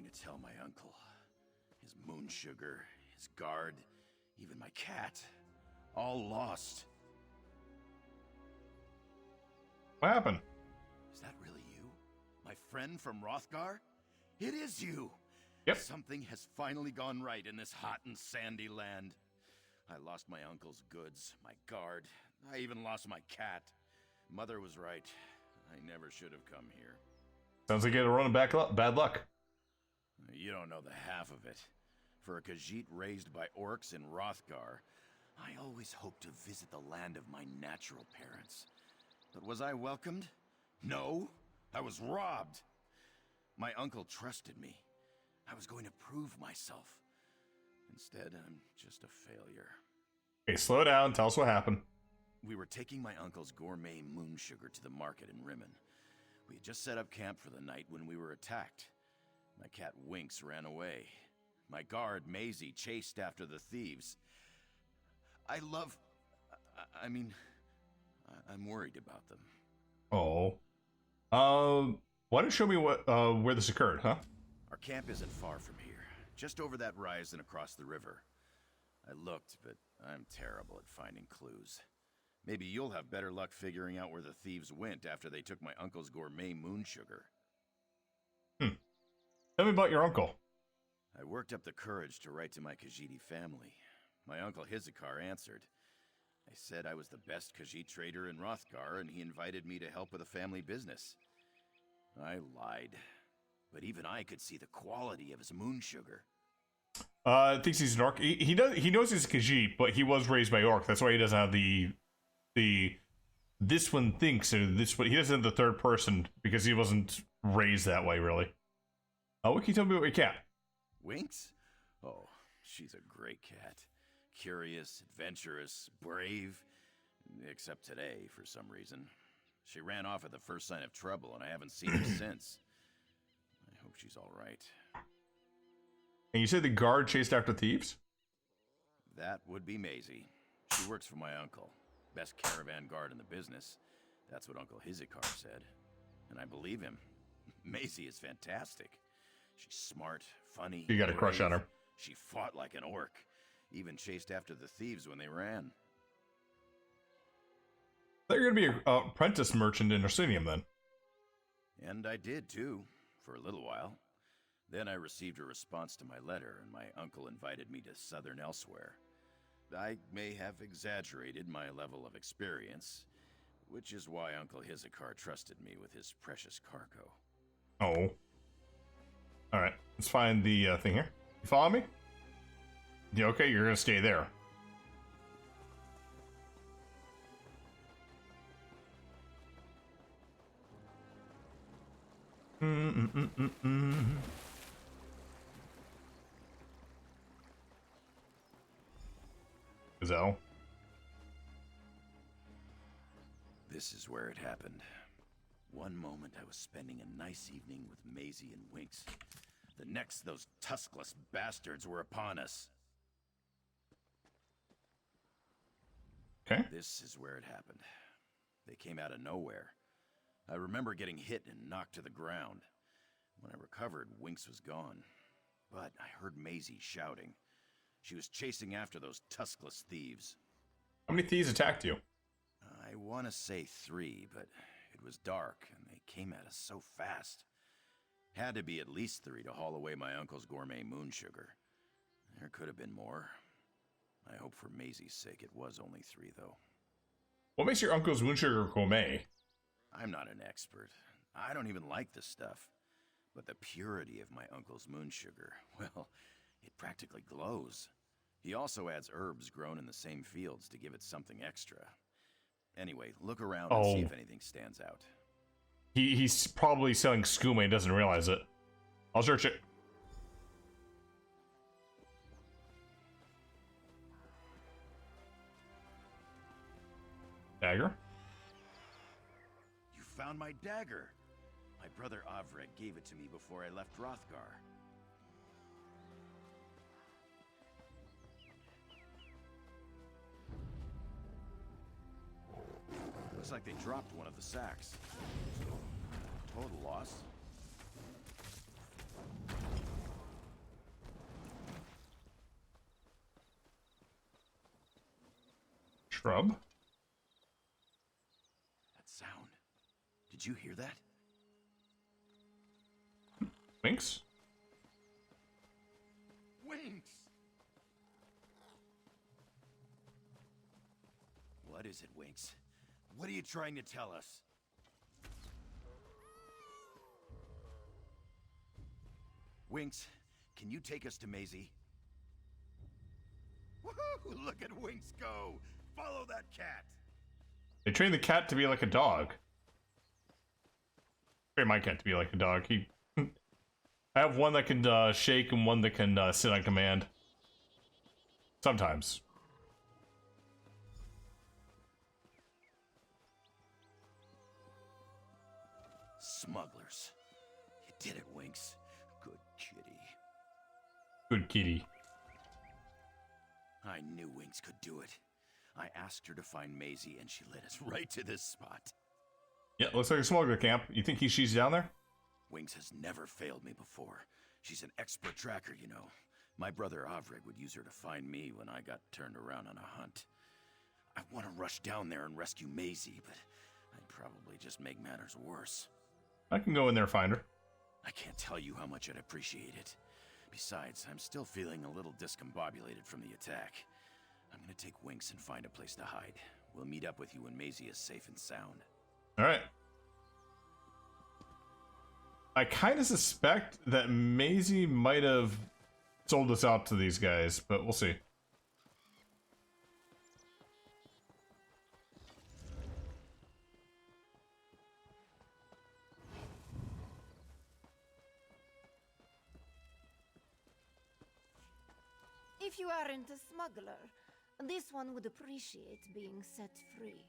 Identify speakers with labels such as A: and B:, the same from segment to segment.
A: going to tell my uncle? His moon sugar, his guard, even my cat. All lost.
B: What happened?
A: Is that really you? My friend from Rothgar? It is you!
B: Yep.
A: Something has finally gone right in this hot and sandy land. I lost my uncle's goods, my guard. I even lost my cat. Mother was right. I never should have come here.
B: Sounds like you had a run of bad luck.
A: You don't know the half of it. For a Khajiit raised by orcs in Rothgar, I always hoped to visit the land of my natural parents. But was I welcomed? No, I was robbed. My uncle trusted me. I was going to prove myself. Instead, I'm just a failure.
B: Okay, slow down. Tell us what happened.
A: We were taking my uncle's gourmet moon sugar to the market in Rimmen. We had just set up camp for the night when we were attacked. My cat Winks ran away. My guard, Maisie, chased after the thieves. I'm worried about them.
B: Oh. Why don't you show me where this occurred, huh?
A: Our camp isn't far from here. Just over that rise and across the river. I looked, but I'm terrible at finding clues. Maybe you'll have better luck figuring out where the thieves went after they took my uncle's gourmet moon sugar.
B: Tell me about your uncle.
A: I worked up the courage to write to my Khajiit family. My uncle Hizikar answered. I said I was the best Khajiit trader in Rothgar, and he invited me to help with a family business. I lied, but even I could see the quality of his moon sugar.
B: Thinks he's an orc. He knows he's a Khajiit, but he was raised by orc. That's why he doesn't have the this one thinks or this one. He doesn't have the third person because he wasn't raised that way, really. What can you tell me about your cat?
A: Winks? Oh, she's a great cat. Curious, adventurous, brave. Except today, for some reason. She ran off at the first sign of trouble, and I haven't seen her since. I hope she's all right.
B: And you said the guard chased after thieves?
A: That would be Maisie. She works for my uncle. Best caravan guard in the business. That's what Uncle Hizikar said. And I believe him. Maisie is fantastic. She's smart, funny.
B: You got a crush on her.
A: She fought like an orc. Even chased after the thieves when they ran.
B: I thought you were going to be an apprentice merchant in Orsinium, then.
A: And I did, too. For a little while. Then I received a response to my letter, and my uncle invited me to Southern Elsewhere. I may have exaggerated my level of experience, which is why Uncle Hizikar trusted me with his precious cargo.
B: Oh. Alright, let's find the thing here. You follow me? Yeah, okay, you're gonna stay there. Gazelle.
A: This is where it happened. One moment I was spending a nice evening with Maisie and Winks. The next, those tuskless bastards were upon us.
B: Okay.
A: This is where it happened. They came out of nowhere. I remember getting hit and knocked to the ground. When I recovered, Winks was gone. But I heard Maisie shouting. She was chasing after those tuskless thieves.
B: How many thieves attacked you?
A: I want to say 3, but it was dark, and they came at us so fast. Had to be at least 3 to haul away my uncle's gourmet moon sugar. There could have been more. I hope for Maisie's sake it was only 3, though.
B: What makes your uncle's moon sugar gourmet?
A: I'm not an expert. I don't even like the stuff. But the purity of my uncle's moon sugar, well, it practically glows. He also adds herbs grown in the same fields to give it something extra. Anyway, look around and see if anything stands out.
B: He's probably selling skooma and doesn't realize it. I'll search it. Dagger?
A: You found my dagger! My brother Avred gave it to me before I left Rothgar. Looks like they dropped one of the sacks. So, total loss.
B: shrub.
A: That sound. Did you hear that?
B: Winks?
A: Winks! What is it, Winks? What are you trying to tell us? Winks, can you take us to Maisie? Woohoo! Look at Winks go! Follow that cat!
B: They train the cat to be like a dog. Train my cat to be like a dog. I have one that can shake and one that can sit on command. Sometimes.
A: Smugglers. You did it, Winks. Good kitty.
B: Good kitty.
A: I knew Winks could do it. I asked her to find Maisie and she led us right to this spot.
B: Yeah, looks like a smuggler camp. You think she's down there?
A: Winks has never failed me before. She's an expert tracker, you know. My brother Avrig would use her to find me when I got turned around on a hunt. I want to rush down there and rescue Maisie, but I'd probably just make matters worse.
B: I can go in there and find her.
A: I can't tell you how much I'd appreciate it. Besides, I'm still feeling a little discombobulated from the attack. I'm gonna take Winks and find a place to hide. We'll meet up with you when Maisie is safe and sound.
B: Alright. I kind of suspect that Maisie might have sold us out to these guys, but we'll see.
C: If you aren't a smuggler, this one would appreciate being set free.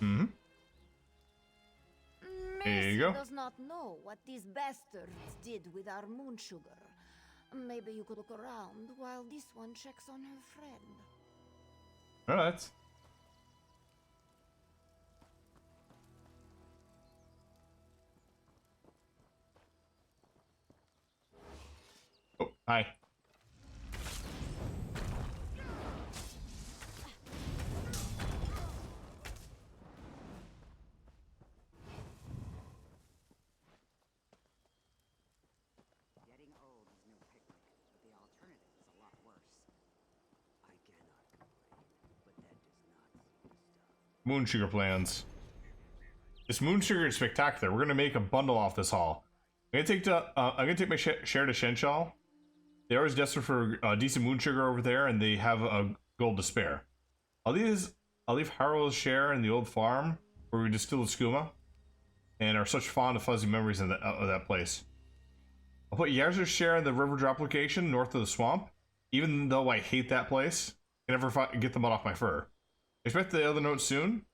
B: Mm-hmm. There you go.
C: Macy does not know what these bastards did with our moon sugar. Maybe you could look around while this one checks on her friend.
B: Alright. Oh, hi.
D: Getting old is no picnic, but the alternative is a lot worse. I cannot complain, but that does not seem to stop.
B: Moon sugar plans. This moon sugar is spectacular. We're gonna make a bundle off this haul. I'm gonna take my share to Shenshal. They are desperate for decent moon sugar over there, and they have a gold to spare. I'll leave Harold's share in the old farm where we distill the skooma, and are such fond of fuzzy memories of that place. I'll put Yarzer's share in the river drop location north of the swamp, even though I hate that place. I can never get the mud off my fur. Expect the other note soon.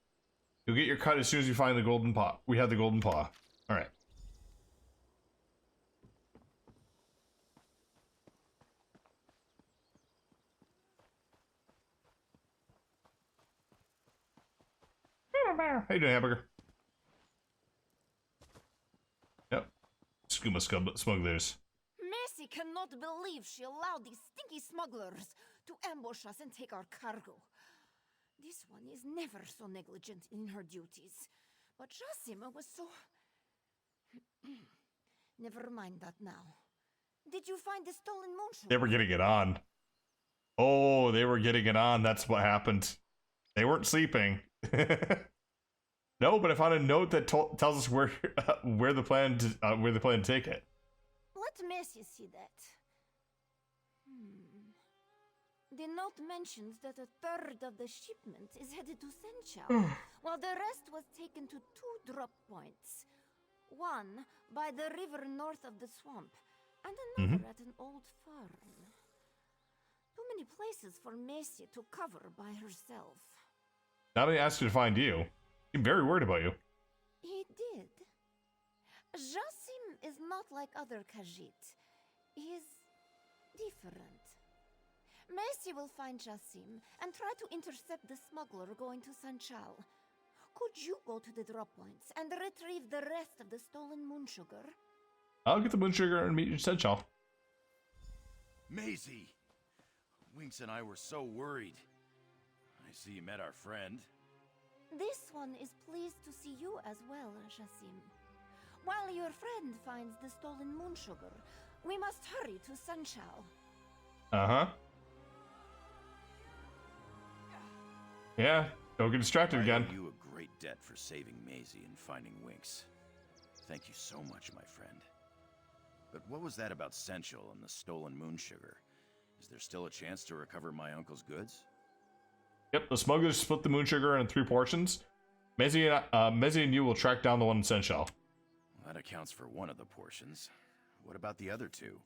B: You'll get your cut as soon as you find the golden paw. We have the golden paw. Alright. How you doing, Hamburger? Yep. Skooma smugglers.
C: Macy cannot believe she allowed these stinky smugglers to ambush us and take our cargo. This one is never so negligent in her duties. But Jasima was so... Never mind that now. Did you find the stolen moon sugar?
B: They were getting it on. Oh, they were getting it on. That's what happened. They weren't sleeping. No, but I found a note that tells us where they plan to take it.
C: Let Macy see that. The note mentions that a third of the shipment is headed to Senchal, while the rest was taken to 2 drop points. One by the river north of the swamp, and another at an old farm. Too many places for Macy to cover by herself.
B: Now they asked you to find you. I'm very worried about you.
C: He did. Jasim is not like other Khajiit. He's different. Macy will find Jasim and try to intercept the smuggler going to Sanchal. Could you go to the drop points and retrieve the rest of the stolen moon sugar?
B: I'll get the moon sugar and meet you in Senchal.
A: Maisie! Winks and I were so worried. I see you met our friend.
C: This one is pleased to see you as well, Jassim. While your friend finds the stolen moon sugar, we must hurry to Sunshao.
B: Uh-huh. Yeah, don't get distracted again.
A: I owe you a great debt for saving Maisie and finding Winx. Thank you so much, my friend. But what was that about Sensual and the stolen moon sugar? Is there still a chance to recover my uncle's goods?
B: Yep, the smugglers split the moon sugar in 3 portions. Maisie and you will track down the one in Senshell.
A: Well, that accounts for one of the portions. What about the other 2?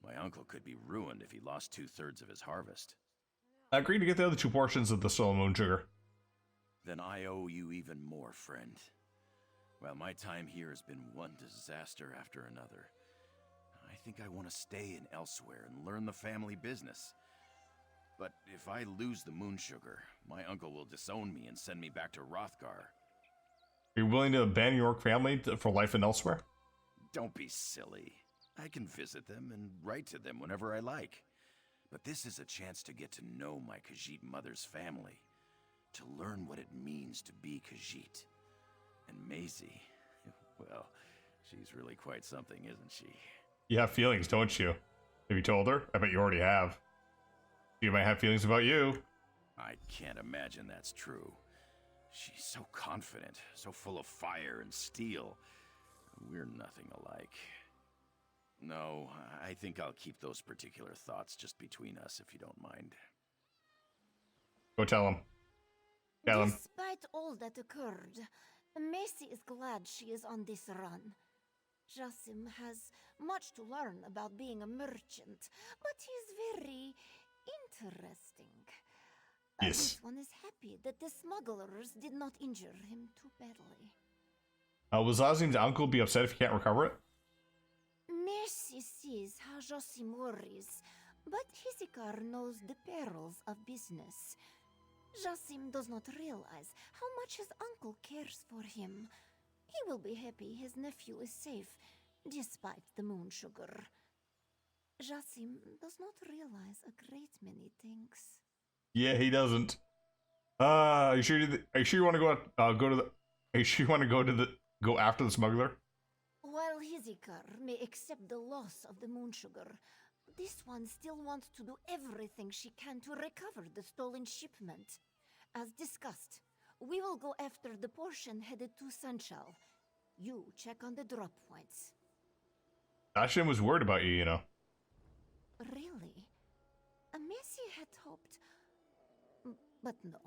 A: My uncle could be ruined if he lost 2/3 of his harvest.
B: I agree to get the other 2 portions of the stolen moon sugar.
A: Then I owe you even more, friend. Well, my time here has been one disaster after another. I think I want to stay in elsewhere and learn the family business. But if I lose the moon sugar, my uncle will disown me and send me back to Rothgar.
B: Are you willing to abandon your family for life in elsewhere?
A: Don't be silly. I can visit them and write to them whenever I like. But this is a chance to get to know my Khajiit mother's family. To learn what it means to be Khajiit. And Maisie, well, she's really quite something, isn't she?
B: You have feelings, don't you? Have you told her? I bet you already have. She might have feelings about you.
A: I can't imagine that's true. She's so confident, so full of fire and steel. We're nothing alike. No, I think I'll keep those particular thoughts just between us, if you don't mind.
B: Go tell him. Tell him.
C: Despite all that occurred, Maisie is glad she is on this run. Jassim has much to learn about being a merchant, but he's very interesting.
B: Yes.
C: This one is happy that the smugglers did not injure him too badly.
B: Will Zazim's uncle be upset if he can't recover it?
C: Maisie sees how Jassim worries, but Hisikar knows the perils of business. Jassim does not realize how much his uncle cares for him. He will be happy his nephew is safe, despite the moon sugar. Jassim does not realize a great many things.
B: Yeah, he doesn't. Are you sure you want to go after the smuggler?
C: While Hisikar may accept the loss of the moon sugar, this one still wants to do everything she can to recover the stolen shipment. As discussed, we will go after the portion headed to Sunshal. You check on the drop points.
B: Ashim was worried about you, you know.
C: Really? Maisie had hoped... But no.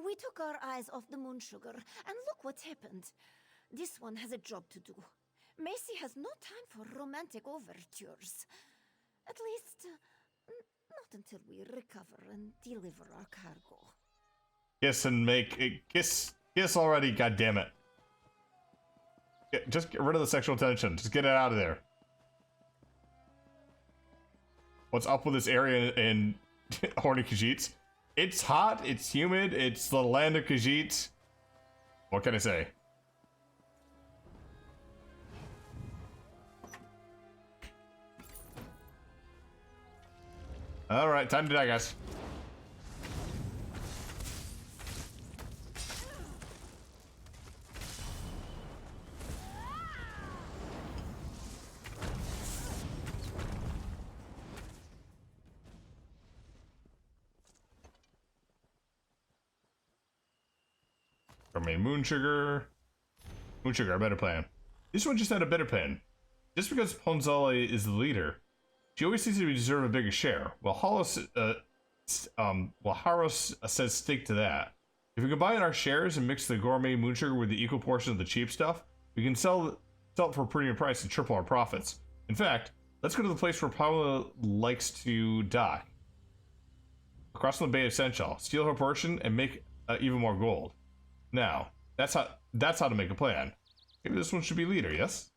C: We took our eyes off the moon sugar, and look what happened. This one has a job to do. Maisie has no time for romantic overtures. At least, not until we recover and deliver our cargo.
B: Kiss and make it. Kiss already, goddammit. Just get rid of the sexual tension. Just get it out of there. What's up with this area in horny Khajiits? It's hot, it's humid, it's the land of Khajiit. What can I say? Alright, time to die, guys. Moon sugar, a better plan. This one just had a better plan. Just because Ponzale is the leader, she always seems to deserve a bigger share. Well, Haros says stick to that. If we combine our shares and mix the gourmet moon sugar with the equal portion of the cheap stuff, we can sell it for a premium price and triple our profits. In fact, let's go to the place where Paula likes to die. Across from the Bay of Senchal, steal her portion and make even more gold. Now, that's how to make a plan. Maybe this one should be leader, yes?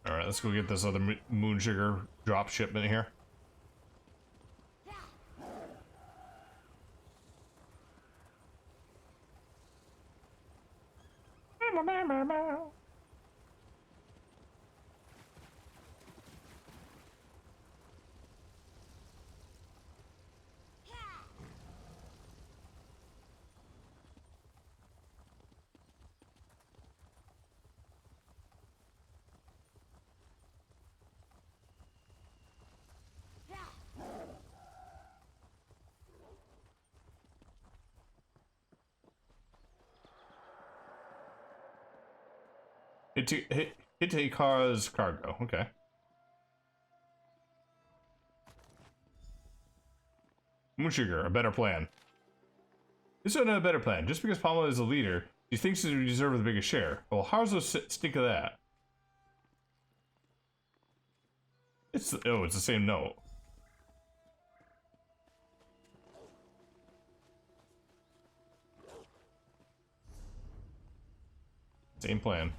B: Alright, let's go get this other moon sugar drop shipment here. Hiteka's cargo. Okay. Moonsugar, a better plan. This is a better plan. Just because Palma is the leader, he thinks he deserves the biggest share. Well, how's the stink of that? It's the same note. Same plan.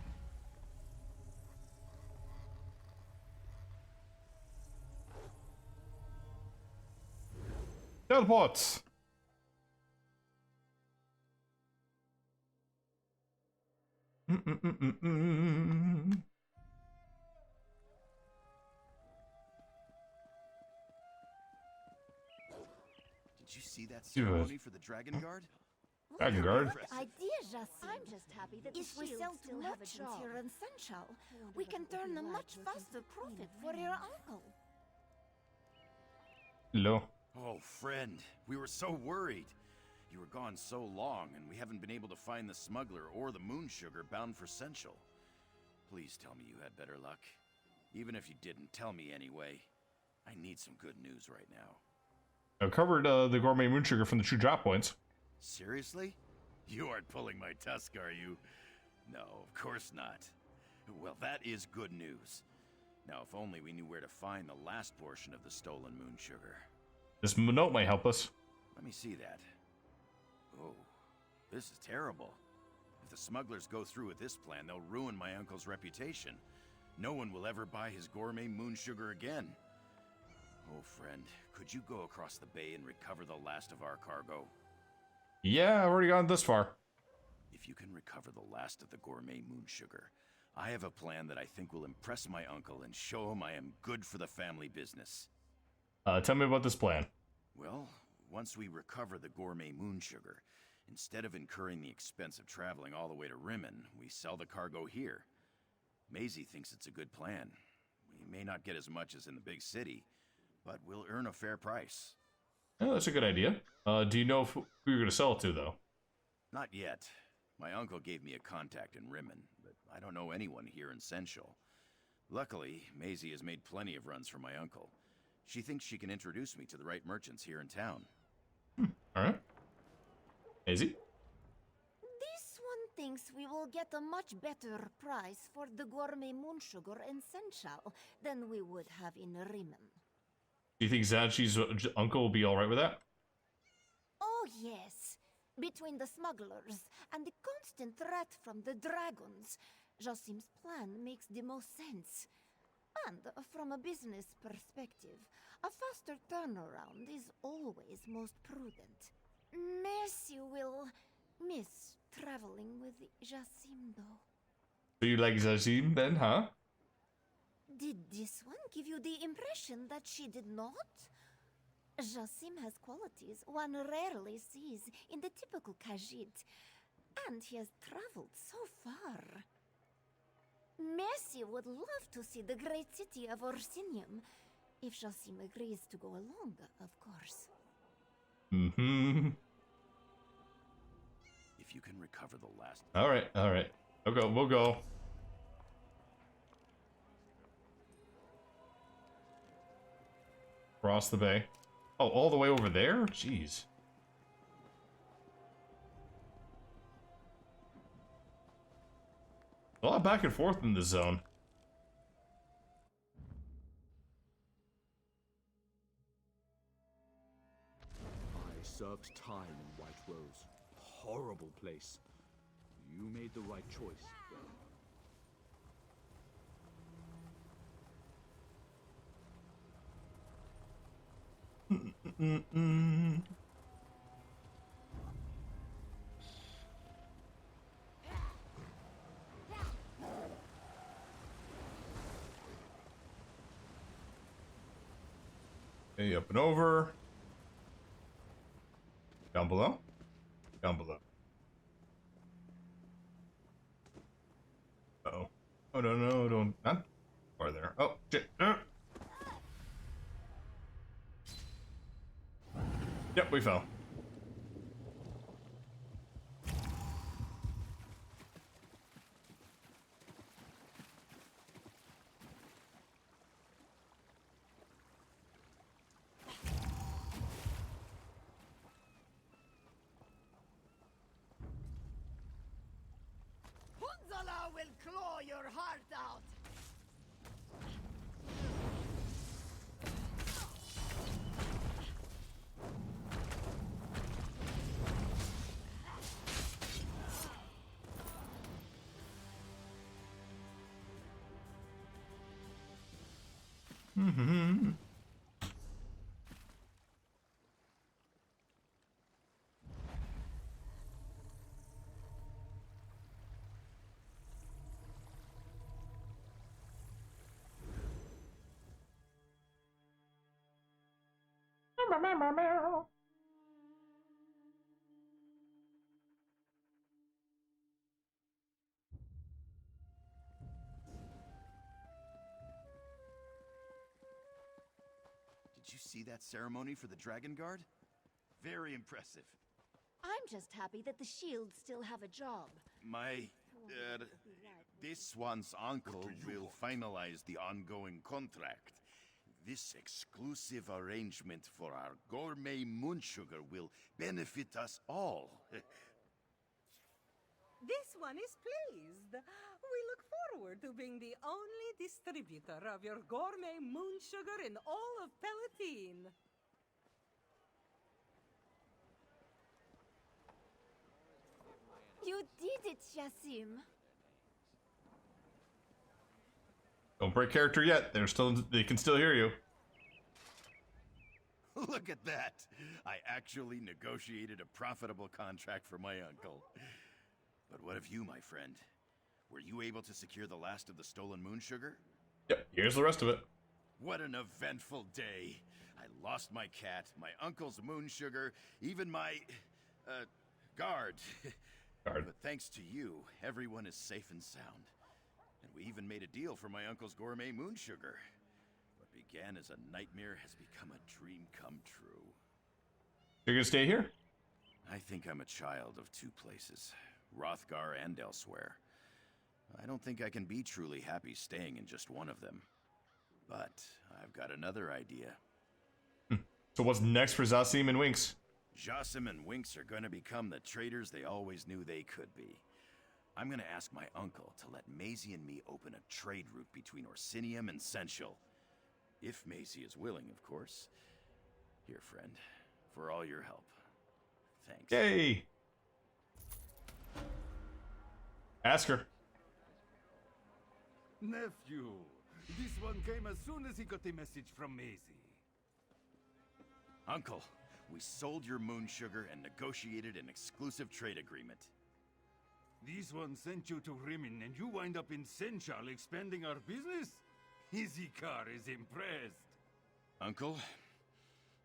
B: Teleports.
A: Did you see that ceremony for the Dragon Guard?
B: Dragon Guard.
C: What idea, Jassim?
E: I'm just happy that
C: If
E: the
C: we
E: shields
C: sell to
E: still have a
C: merchants
E: job.
C: here in Senchal, we can turn a much faster profit for your uncle.
B: Hello.
A: Oh, friend, we were so worried. You were gone so long, and we haven't been able to find the smuggler or the moonsugar bound for Senchal. Please tell me you had better luck. Even if you didn't, tell me anyway. I need some good news right now.
B: I covered the gourmet moonsugar from the true drop points.
A: Seriously? You aren't pulling my tusk, are you? No, of course not. Well, that is good news. Now, if only we knew where to find the last portion of the stolen moonsugar.
B: This note might help us.
A: Let me see that. Oh, this is terrible. If the smugglers go through with this plan, they'll ruin my uncle's reputation. No one will ever buy his gourmet moonsugar again. Oh, friend, could you go across the bay and recover the last of our cargo?
B: Yeah, I've already gone this far.
A: If you can recover the last of the gourmet moonsugar, I have a plan that I think will impress my uncle and show him I am good for the family business.
B: Tell me about this plan.
A: Well, once we recover the gourmet moonsugar, instead of incurring the expense of traveling all the way to Rimmen, we sell the cargo here. Maisie thinks it's a good plan. We may not get as much as in the big city, but we'll earn a fair price.
B: Oh, that's a good idea. Do you know who you're going to sell it to, though?
A: Not yet. My uncle gave me a contact in Rimmen, but I don't know anyone here in Senchal. Luckily, Maisie has made plenty of runs for my uncle. She thinks she can introduce me to the right merchants here in town.
B: Alright. Maisie?
C: This one thinks we will get a much better price for the gourmet moonsugar in Senchal than we would have in Rimmen.
B: Do you think Zachi's uncle will be alright with that?
C: Oh, yes. Between the smugglers and the constant threat from the dragons, Jasim's plan makes the most sense. And from a business perspective, a faster turnaround is always most prudent. Mercy will miss traveling with Jasim, though.
B: So you like Zazim then, huh?
C: Did this one give you the impression that she did not? Jasim has qualities one rarely sees in the typical Khajiit, and he has traveled so far. Mercy would love to see the great city of Orsinium, if Jasim agrees to go along, of course.
B: Mm-hmm.
A: If you can recover the last...
B: Alright. We'll go. Cross the bay. Oh, all the way over there? Jeez. A lot of back and forth in this zone.
F: I served time in White Rose. Horrible place. You made the right choice.
B: Okay, up and over. Down below. Down below. Uh-oh. Oh, no, don't. Not far there. Oh, shit. Yep, we fell.
A: Did you see that ceremony for the Dragon Guard? Very impressive.
C: I'm just happy that the shields still have a job.
A: This one's uncle will finalize the ongoing contract. This exclusive arrangement for our gourmet moon sugar will benefit us all.
E: This one is pleased. We look forward to being the only distributor of your gourmet moon sugar in all of Palatine.
C: You did it, Jassim.
B: Don't break character yet. They can still hear you.
A: Look at that! I actually negotiated a profitable contract for my uncle. But what of you, my friend? Were you able to secure the last of the stolen moon sugar?
B: Yep, here's the rest of it.
A: What an eventful day! I lost my cat, my uncle's moon sugar, even my, guard. But thanks to you, everyone is safe and sound. And we even made a deal for my uncle's gourmet moon sugar. What began as a nightmare has become a dream come true.
B: You're gonna stay here?
A: I think I'm a child of two places, Rothgar and elsewhere. I don't think I can be truly happy staying in just one of them. But I've got another idea.
B: So what's next for Zassim and Winks?
A: Jassim and Winks are gonna become the traitors they always knew they could be. I'm gonna ask my uncle to let Maisie and me open a trade route between Orsinium and Sensual. If Maisie is willing, of course. Here, friend, for all your help. Thanks.
B: Yay! Ask her.
G: Nephew, this one came as soon as he got the message from Maisie.
A: Uncle, we sold your moon sugar and negotiated an exclusive trade agreement.
G: This one sent you to Rimin and you wind up in Senchal expanding our business? Izikar is impressed.
A: Uncle,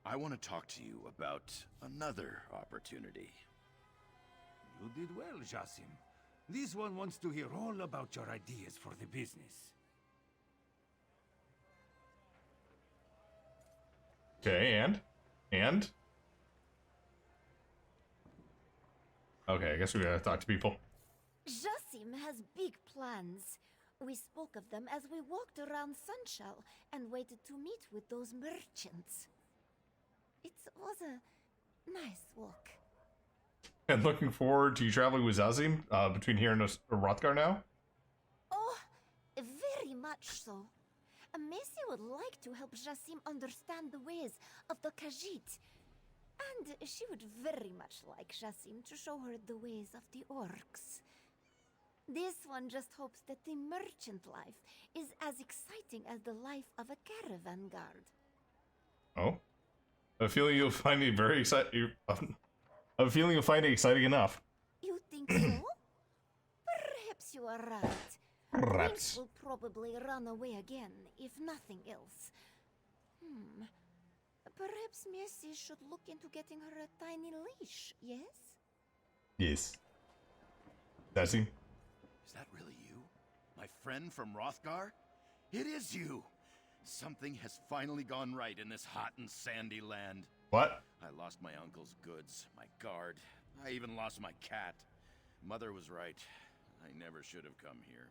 A: I want to talk to you about another opportunity.
G: You did well, Jassim. This one wants to hear all about your ideas for the business.
B: Okay, and? Okay, I guess we gotta talk to people.
C: Jassim has big plans. We spoke of them as we walked around Sunshell and waited to meet with those merchants. It was a nice walk.
B: And looking forward to you traveling with Zassim between here and Rothgar now?
C: Oh, very much so. Macy would like to help Jassim understand the ways of the Khajiit. And she would very much like Jassim to show her the ways of the orcs. This one just hopes that the merchant life is as exciting as the life of a caravan guard.
B: Oh? I'm feeling you'll find it very exciting. I'm feeling you'll find it exciting enough.
C: You think so? Perhaps you are right.
B: Perhaps.
C: Winks will probably run away again, if nothing else. Perhaps Macy should look into getting her a tiny leash, yes?
B: Yes. Zassim?
A: Is that really you? My friend from Rothgar? It is you! Something has finally gone right in this hot and sandy land.
B: What?
A: I lost my uncle's goods, my guard. I even lost my cat. Mother was right. I never should have come here.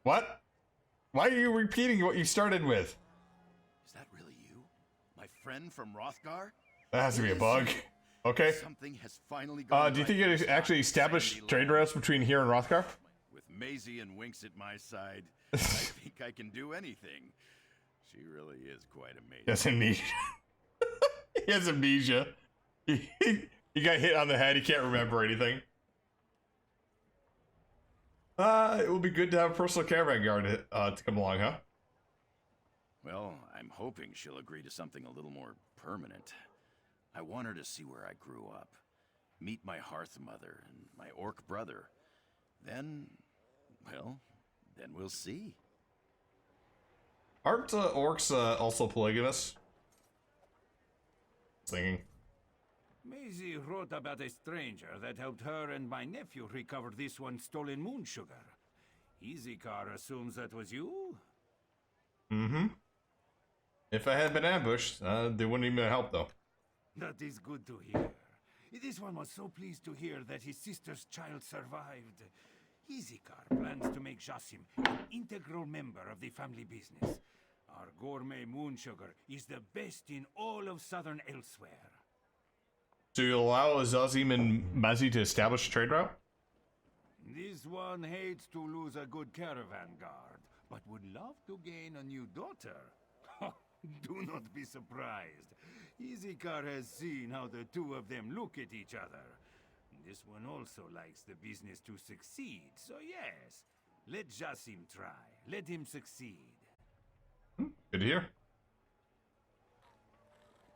B: What? Why are you repeating what you started with?
A: Is that really you? My friend from Rothgar?
B: That has to be a
A: It is
B: bug.
A: you.
B: Okay.
A: Something has finally gone
B: Do you
A: right
B: think
A: in
B: it
A: this
B: actually
A: hot,
B: established
A: sandy
B: trade
A: land.
B: routes between here and Rothgar?
A: With Maisie and Winks at my side, I think I can do anything. She really is quite amazing.
B: He has amnesia. He has amnesia. He got hit on the head. He can't remember anything. It will be good to have a personal caravan guard to come along, huh?
A: Well, I'm hoping she'll agree to something a little more permanent. I want her to see where I grew up, meet my hearth mother and my orc brother. Then, well, then we'll see.
B: Aren't orcs also polygamous? Singing.
G: Maisie wrote about a stranger that helped her and my nephew recover this one stolen moon sugar. Izikar assumes that was you?
B: Mm-hmm. If I had been ambushed, they wouldn't even help, though.
G: That is good to hear. This one was so pleased to hear that his sister's child survived. Izikar plans to make Jasim an integral member of the family business. Our gourmet moon sugar is the best in all of southern elsewhere.
B: So you allow Azazim and Mazi to establish a trade route?
G: This one hates to lose a good caravan guard, but would love to gain a new daughter. Do not be surprised. Izikar has seen how the two of them look at each other. This one also likes the business to succeed, so yes, let Jasim try. Let him succeed.
B: Good to hear.